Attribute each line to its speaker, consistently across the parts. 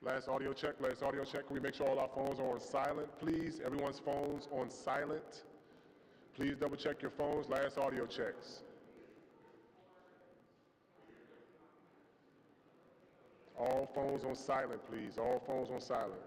Speaker 1: Last audio check, last audio check. Can we make sure all our phones are on silent, please? Everyone's phones on silent. Please double check your phones. Last audio checks. All phones on silent, please. All phones on silent.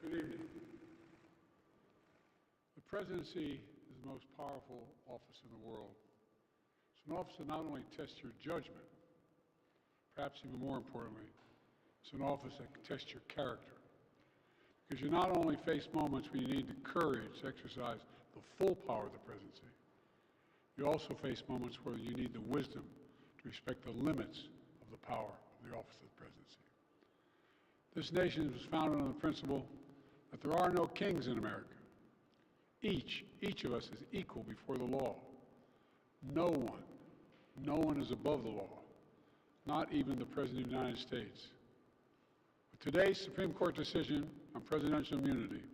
Speaker 2: Good evening. The presidency is the most powerful office in the world. It's an office that not only tests your judgment, perhaps even more importantly, it's an office that can test your character. Because you not only face moments when you need the courage to exercise the full power of the presidency, you also face moments where you need the wisdom to respect the limits of the power of the office of the presidency. This nation was founded on the principle that there are no kings in America. Each of us is equal before the law. No one is above the law, not even the President of the United States. With today's Supreme Court decision on presidential immunity,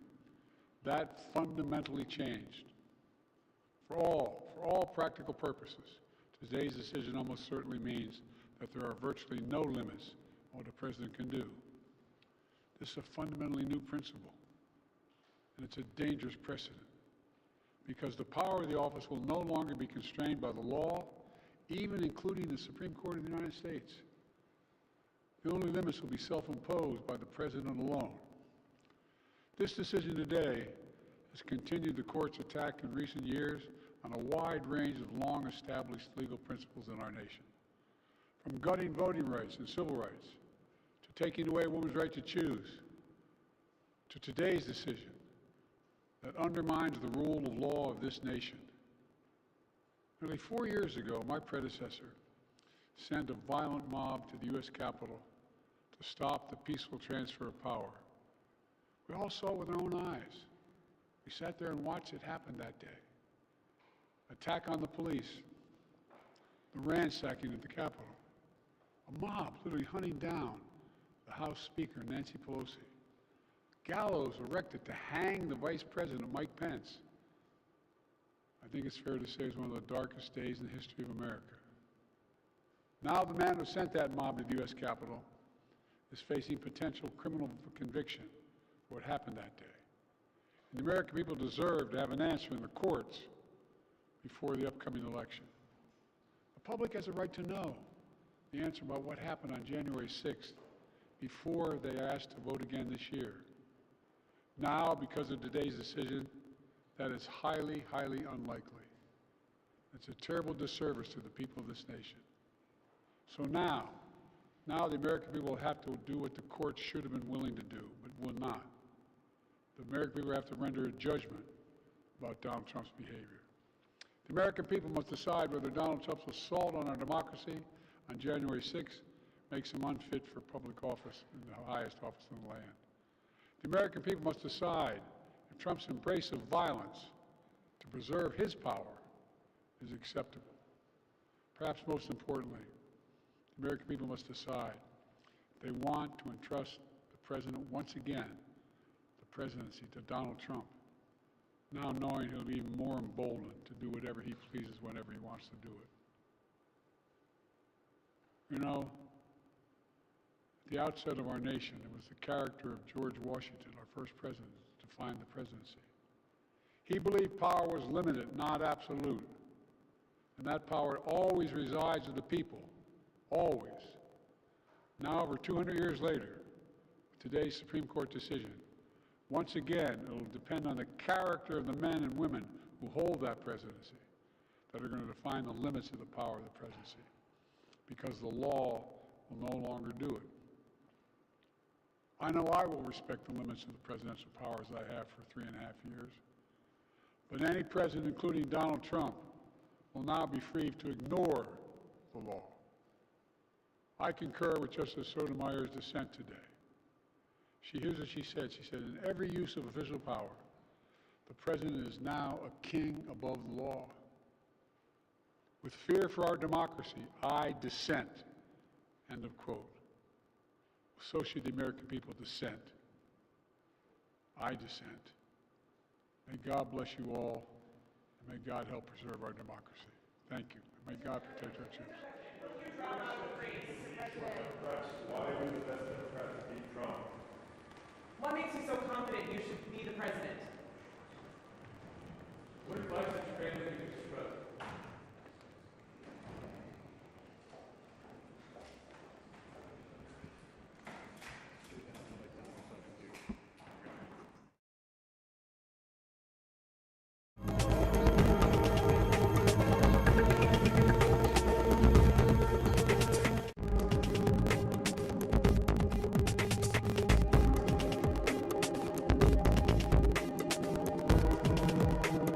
Speaker 2: that fundamentally changed. For all practical purposes, today's decision almost certainly means that there are virtually no limits on what a president can do. This is a fundamentally new principle, and it's a dangerous precedent, because the power of the office will no longer be constrained by the law, even including the Supreme Court of the United States. The only limits will be self-imposed by the president alone. This decision today has continued the court's attack in recent years on a wide range of long-established legal principles in our nation, from gutting voting rights and civil rights, to taking away a woman's right to choose, to today's decision that undermines the rule of law of this nation. Nearly 4 years ago, my predecessor sent a violent mob to the U.S. Capitol to stop the peaceful transfer of power. We all saw it with our own eyes. We sat there and watched it happen that day. Attack on the police, the ransacking at the Capitol, A mob literally hunting down the House Speaker, Nancy Pelosi. Gallows erected to hang the Vice President, Mike Pence. I think it's fair to say it's one of the darkest days in the history of America. Now the man who sent that mob to the U.S. Capitol is facing potential criminal conviction for what happened that day. And the American people deserve to have an answer in the courts before the upcoming election. The public has a right to know the answer about what happened on January 6th before they are asked to vote again this year. Now, because of today's decision, that is highly, highly unlikely. It's a terrible disservice to the people of this nation. So now the American people will have to do what the courts should have been willing to do, but will not. The American people have to render a judgment about Donald Trump's behavior. The American people must decide whether Donald Trump's assault on our democracy on January 6th makes him unfit for public office in the highest office in the land. The American people must decide if Trump's embrace of violence to preserve his power is acceptable. Perhaps most importantly, the American people must decide if they want to entrust the President once again, the presidency, to Donald Trump, now knowing he'll be even more emboldened to do whatever he pleases whenever he wants to do it. You know, at the outset of our nation, it was the character of George Washington, our first president, to find the presidency. He believed power was limited, not absolute, and that power always resides with the people, always. Now, over 200 years later, with today's Supreme Court decision, once again, it will depend on the character of the men and women who hold that presidency that are going to define the limits of the power of the presidency, because the law will no longer do it. I know I will respect the limits of the presidential powers I have for 3.5 years, but any president, including Donald Trump, will now be free to ignore the law. I concur with Justice Sotomayor's dissent today. Here's what she said. She said, in every use of official power, the president is now a king above the law. With fear for our democracy, I dissent. End of quote. So should the American people dissent. I dissent. May God bless you all, and may God help preserve our democracy. Thank you. May God protect our troops.
Speaker 3: What makes you so confident you should be the president?
Speaker 4: What advice did you grant me to express?